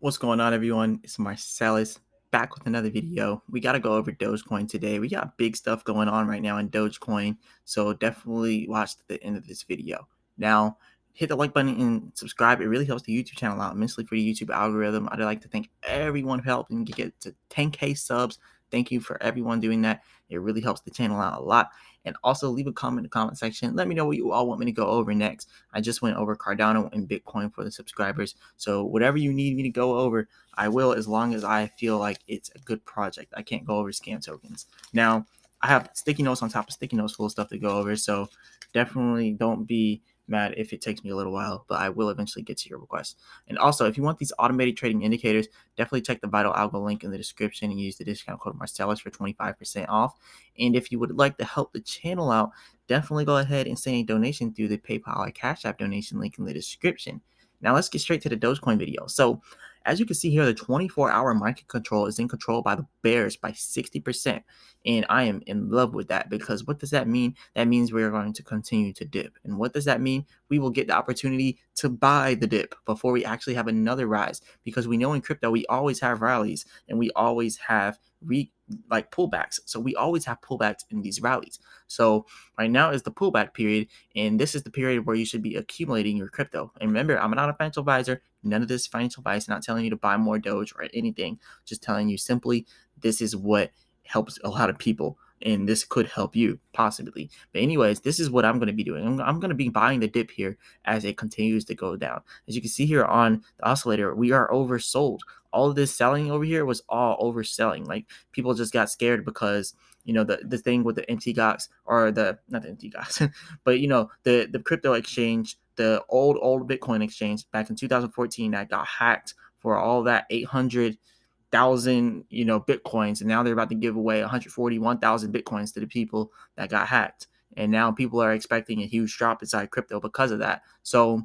What's going on, everyone? It's Marsellis back with another video. We got to go over Dogecoin today. We got big stuff going on right now in Dogecoin, so definitely watch the end of this video. Now, hit the like button and subscribe. It really helps the YouTube channel out immensely for the YouTube algorithm. I'd like to thank everyone for helping get to 10K subs. Thank you for everyone doing that. It really helps the channel out a lot. And also leave a comment in the comment section. Let me know what you all want me to go over next. I just went over Cardano and Bitcoin for the subscribers. So whatever you need me to go over, I will, as long as I feel like it's a good project. I can't go over scam tokens. Now, I have sticky notes on top of sticky notes full of stuff to go over. So definitely don't be mad if it takes me a little while, but I will eventually get to your request. And also, if you want these automated trading indicators, definitely check the Vital Algo link in the description and use the discount code Marsellis for 25% off. And if you would like to help the channel out, definitely go ahead and send a donation through the PayPal or Cash App donation link in the description. Now let's get straight to the Dogecoin video. So as you can see here, the 24-hour market control is in control by the bears by 60%. And I am in love with that, because what does that mean? That means we are going to continue to dip. And what does that mean? We will get the opportunity to buy the dip before we actually have another rise, because we know in crypto we always have rallies and we always have pullbacks. So we always have pullbacks in these rallies. So right now is the pullback period, and this is the period where you should be accumulating your crypto. And remember, I'm not a financial advisor. None of this financial advice. Not telling you to buy more Doge or anything. Just telling you simply this is what helps a lot of people, and this could help you possibly. But anyways, this is what I'm going to be doing. I'm going to be buying the dip here as it continues to go down. As you can see here on the oscillator, we are oversold. All of this selling over here was all overselling. Like, people just got scared because the thing with the MTGOX, or the not the MTGOX, but the crypto exchange, the old Bitcoin exchange back in 2014 that got hacked for all that 800,000 Bitcoins, and now they're about to give away 141,000 Bitcoins to the people that got hacked. And now people are expecting a huge drop inside crypto because of that. So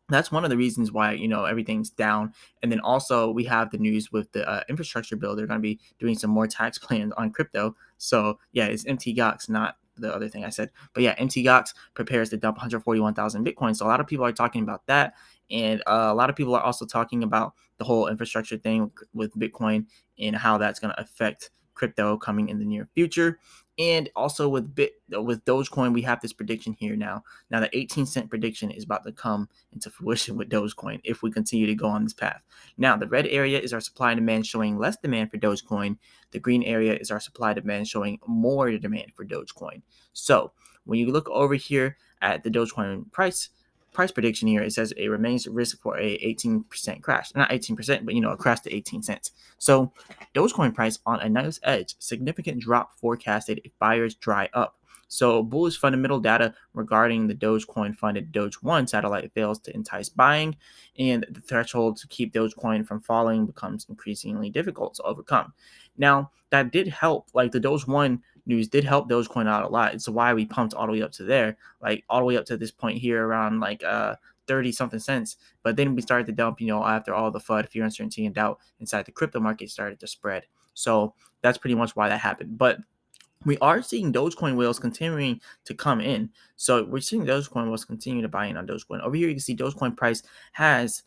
that's one of the reasons why everything's down. And then also we have the news with the infrastructure bill. They're going to be doing some more tax plans on crypto. So yeah, it's MTGOX, not the other thing I said. But yeah, MTGOX prepares to dump 141,000 Bitcoin. So a lot of people are talking about that. And a lot of people are also talking about the whole infrastructure thing with Bitcoin and how that's going to affect crypto coming in the near future. And also with Dogecoin, we have this prediction here now. Now the 18-cent prediction is about to come into fruition with Dogecoin if we continue to go on this path. Now the red area is our supply and demand, showing less demand for Dogecoin. The green area is our supply and demand, showing more demand for Dogecoin. So when you look over here at the Dogecoin price prediction here, it says it remains at risk for a 18% crash. Not 18%, but a crash to 18 cents. So Dogecoin price on a nice edge. Significant drop forecasted if buyers dry up. So bullish fundamental data regarding the Dogecoin funded Doge1 satellite fails to entice buying, and the threshold to keep Dogecoin from falling becomes increasingly difficult to overcome. Now, that did help. Like, the Doge1 news did help Dogecoin out a lot. It's why we pumped all the way up to there, like all the way up to this point here around 30 something cents. But then we started to dump, after all the FUD, fear, uncertainty, and doubt inside the crypto market started to spread. So that's pretty much why that happened. But we are seeing Dogecoin whales continuing to come in. So we're seeing Dogecoin whales continue to buy in on Dogecoin. Over here, you can see Dogecoin price has,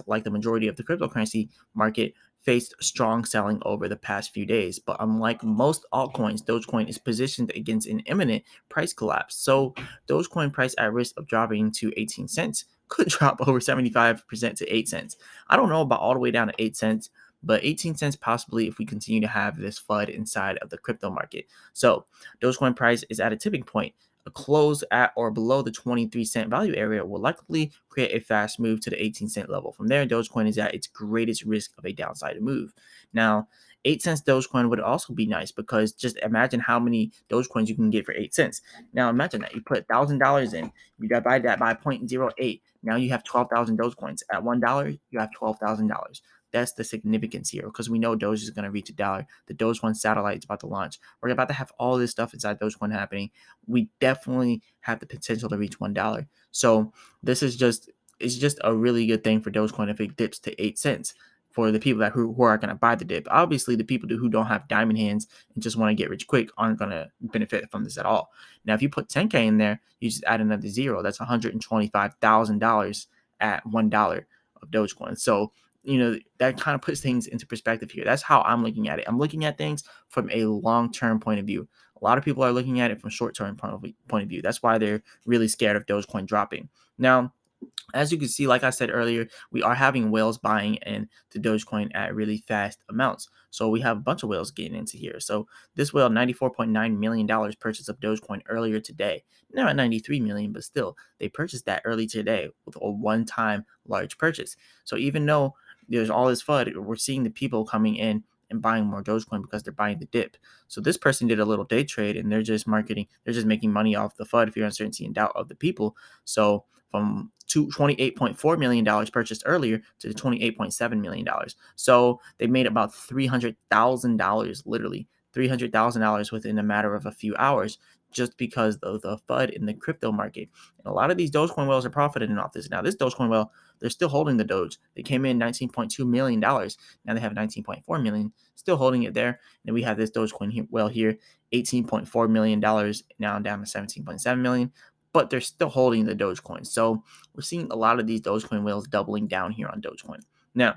like the majority of the cryptocurrency market, faced strong selling over the past few days. But unlike most altcoins, Dogecoin is positioned against an imminent price collapse. So Dogecoin price at risk of dropping to 18 cents could drop over 75% to 8 cents. I don't know about all the way down to 8 cents, but 18 cents possibly if we continue to have this FUD inside of the crypto market. So Dogecoin price is at a tipping point. A close at or below the 23-cent value area will likely create a fast move to the 18-cent level. From there, Dogecoin is at its greatest risk of a downside move. Now, 8 cents Dogecoin would also be nice, because just imagine how many Dogecoins you can get for 8 cents. Now, imagine that you put $1,000 in, you divide that by 0.08. Now you have 12,000 Dogecoins. At $1, you have $12,000. That's the significance here, because we know Doge is going to reach $1. The Doge1 satellite is about to launch. We're about to have all this stuff inside Dogecoin happening. We definitely have the potential to reach $1. So this is just a really good thing for Dogecoin if it dips to 8 cents for the people who are going to buy the dip. Obviously, the people who don't have diamond hands and just want to get rich quick aren't going to benefit from this at all. Now, if you put 10K in there, you just add another zero. That's $125,000 at $1 of Dogecoin. So that kind of puts things into perspective here. That's how I'm looking at it. I'm looking at things from a long-term point of view. A lot of people are looking at it from short-term point of view. That's why they're really scared of Dogecoin dropping. Now, as you can see, like I said earlier, we are having whales buying into Dogecoin at really fast amounts. So we have a bunch of whales getting into here. So this whale, $94.9 million purchase of Dogecoin earlier today. Now at 93 million, but still, they purchased that early today with a one-time large purchase. So even though there's all this FUD, we're seeing the people coming in and buying more Dogecoin because they're buying the dip. So this person did a little day trade and they're just making money off the FUD, fear, uncertainty, and doubt of the people. So from $28.4 million purchased earlier to the $28.7 million. So they made about $300,000, literally $300,000 within a matter of a few hours, just because of the FUD in the crypto market. And a lot of these Dogecoin whales are profiting off this. Now, this Dogecoin whale, they're still holding the Doge. They came in $19.2 million. Now they have $19.4 million, still holding it there. And we have this Dogecoin whale here, $18.4 million, now down to $17.7 million. But they're still holding the Dogecoin. So we're seeing a lot of these Dogecoin whales doubling down here on Dogecoin. Now,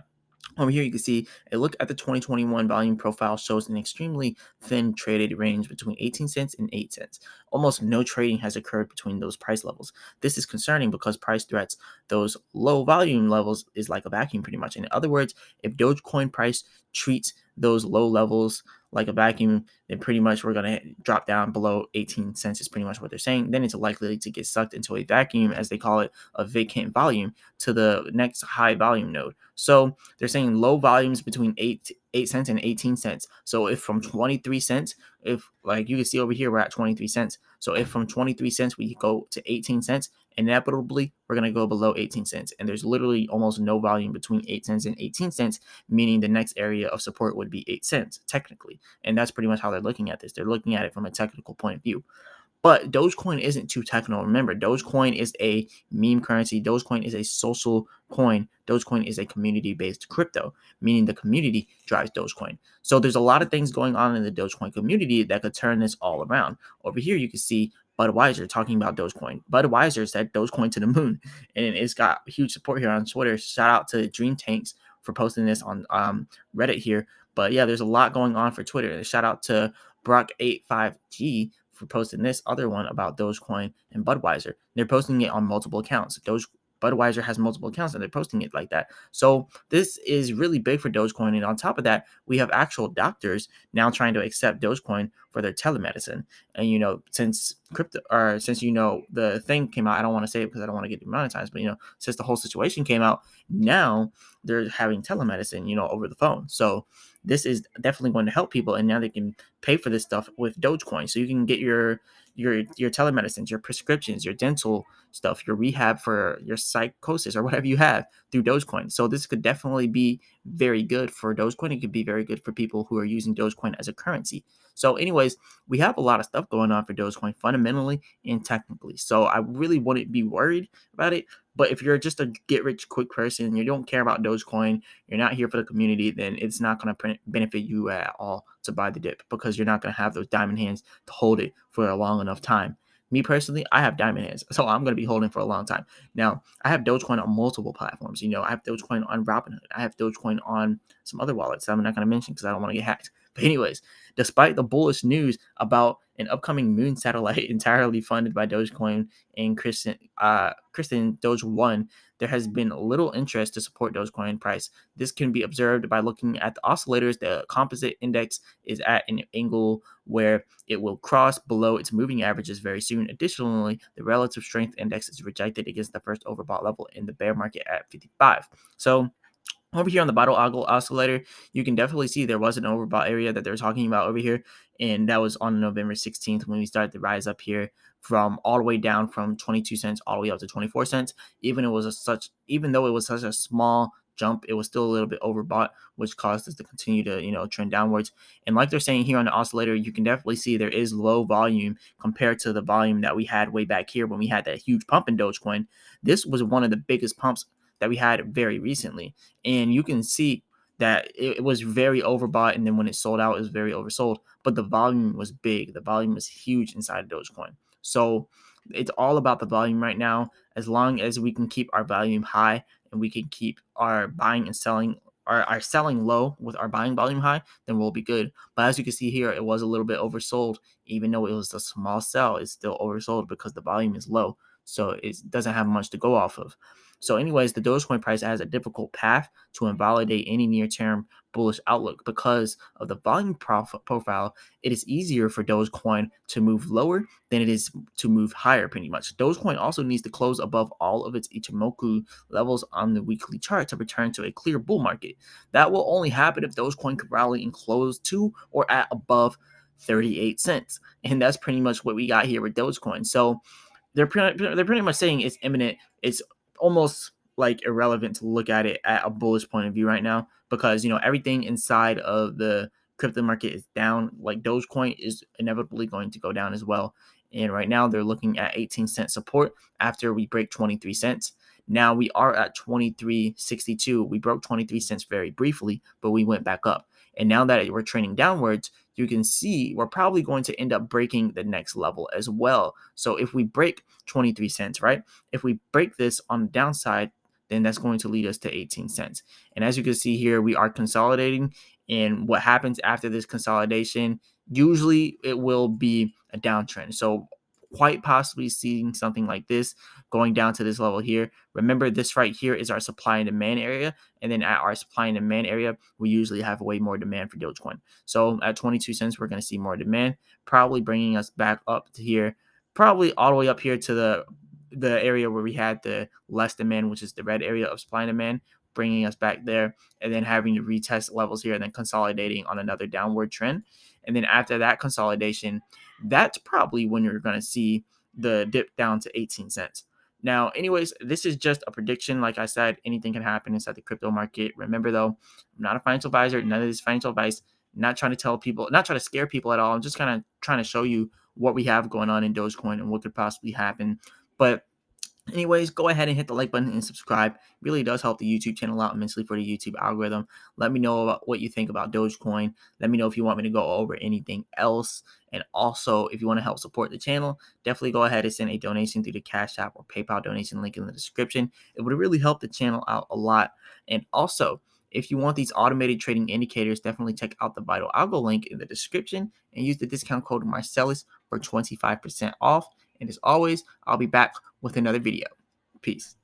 over here, you can see a look at the 2021 volume profile shows an extremely thin traded range between 18 cents and 8 cents. Almost no trading has occurred between those price levels. This is concerning because price threats those low volume levels is like a vacuum pretty much. In other words, if Dogecoin price treats those low levels like a vacuum, then pretty much we're going to drop down below 18 cents is pretty much what they're saying. Then it's likely to get sucked into a vacuum, as they call it, a vacant volume, to the next high volume node. So they're saying low volumes between 8 cents and 18 cents. So if from 23 cents, if like you can see over here, we're at 23 cents. So if from 23 cents we go to 18 cents, inevitably we're going to go below 18 cents. And there's literally almost no volume between 8 cents and 18 cents, meaning the next area of support would be 8 cents technically. And that's pretty much how they're looking at this. They're looking at it from a technical point of view. But Dogecoin isn't too technical. Remember, Dogecoin is a meme currency. Dogecoin is a social coin. Dogecoin is a community-based crypto, meaning the community drives Dogecoin. So there's a lot of things going on in the Dogecoin community that could turn this all around. Over here, you can see Budweiser talking about Dogecoin. Budweiser said Dogecoin to the moon, and it's got huge support here on Twitter. Shout out to Dream Tanks for posting this on Reddit here. But yeah, there's a lot going on for Twitter. Shout out to Brock85G for posting this other one about Dogecoin and Budweiser. They're posting it on multiple accounts. Budweiser has multiple accounts and they're posting it like that. So this is really big for Dogecoin. And on top of that, we have actual doctors now trying to accept Dogecoin for their telemedicine. And since the thing came out, I don't want to say it because I don't want to get demonetized, but since the whole situation came out, now they're having telemedicine, over the phone. So this is definitely going to help people, and now they can pay for this stuff with Dogecoin. So you can get your telemedicines, your prescriptions, your dental stuff, your rehab for your psychosis or whatever you have through Dogecoin. So this could definitely be very good for Dogecoin. It could be very good for people who are using Dogecoin as a currency. So anyways, we have a lot of stuff going on for Dogecoin fundamentally and technically. So I really wouldn't be worried about it. But if you're just a get-rich-quick person, you don't care about Dogecoin, you're not here for the community, then it's not going to benefit you at all to buy the dip, because you're not going to have those diamond hands to hold it for a long enough time. Me personally, I have diamond hands, so I'm going to be holding for a long time. Now, I have Dogecoin on multiple platforms. I have Dogecoin on Robinhood. I have Dogecoin on some other wallets that I'm not going to mention because I don't want to get hacked. But anyways, despite the bullish news about an upcoming moon satellite entirely funded by Dogecoin and Kristen Doge 1, there has been little interest to support Dogecoin price. This can be observed by looking at the oscillators. The composite index is at an angle where it will cross below its moving averages very soon. Additionally, the relative strength index is rejected against the first overbought level in the bear market at 55. So over here on the bottle oscillator, you can definitely see there was an overbought area that they're talking about over here. And that was on November 16th when we started to rise up here from all the way down from 22 cents all the way up to 24 cents. Even though it was such a small jump, it was still a little bit overbought, which caused us to continue to, trend downwards. And like they're saying here on the oscillator, you can definitely see there is low volume compared to the volume that we had way back here when we had that huge pump in Dogecoin. This was one of the biggest pumps that we had very recently. And you can see that it was very overbought, and then when it sold out, it was very oversold. But the volume was big. The volume was huge inside of Dogecoin. So it's all about the volume right now. As long as we can keep our volume high and we can keep our buying and selling our selling low with our buying volume high, then we'll be good. But as you can see here, it was a little bit oversold. Even though it was a small sell, it's still oversold because the volume is low. So it doesn't have much to go off of. So anyways, the Dogecoin price has a difficult path to invalidate any near-term bullish outlook because of the volume profile. It is easier for Dogecoin to move lower than it is to move higher pretty much. Dogecoin also needs to close above all of its Ichimoku levels on the weekly chart to return to a clear bull market. That will only happen if Dogecoin could rally and close to or at above 38 cents. And that's pretty much what we got here with Dogecoin. So they're pretty much saying it's imminent. It's almost like irrelevant to look at it at a bullish point of view right now because everything inside of the crypto market is down. Like Dogecoin is inevitably going to go down as well. And right now they're looking at 18-cent support after we break 23 cents. Now we are at 23.62. We broke 23 cents very briefly, but we went back up. And now that we're trending downwards, you can see we're probably going to end up breaking the next level as well. So if we break 23 cents, right? If we break this on the downside, then that's going to lead us to 18 cents. And as you can see here, we are consolidating. And what happens after this consolidation, usually it will be a downtrend. So quite possibly seeing something like this going down to this level here. Remember, this right here is our supply and demand area. And then at our supply and demand area, we usually have way more demand for Dogecoin. So at 22 cents, we're going to see more demand, probably bringing us back up to here, probably all the way up here to the area where we had the less demand, which is the red area of supply and demand, bringing us back there, and then having to retest levels here and then consolidating on another downward trend. And then after that consolidation, that's probably when you're going to see the dip down to 18 cents. Now, anyways, this is just a prediction. Like I said, anything can happen inside the crypto market. Remember, though, I'm not a financial advisor. None of this financial advice. Not trying to tell people, not trying to scare people at all. I'm just kind of trying to show you what we have going on in Dogecoin and what could possibly happen. But anyways, go ahead and hit the like button and subscribe. It really does help the YouTube channel out immensely for the YouTube algorithm. Let me know about what you think about Dogecoin. Let me know if you want me to go over anything else. And also, if you want to help support the channel, definitely go ahead and send a donation through the Cash App or PayPal donation link in the description. It would really help the channel out a lot. And also, if you want these automated trading indicators, definitely check out the Vital Algo link in the description and use the discount code Marsellis for 25% off. And as always, I'll be back with another video. Peace.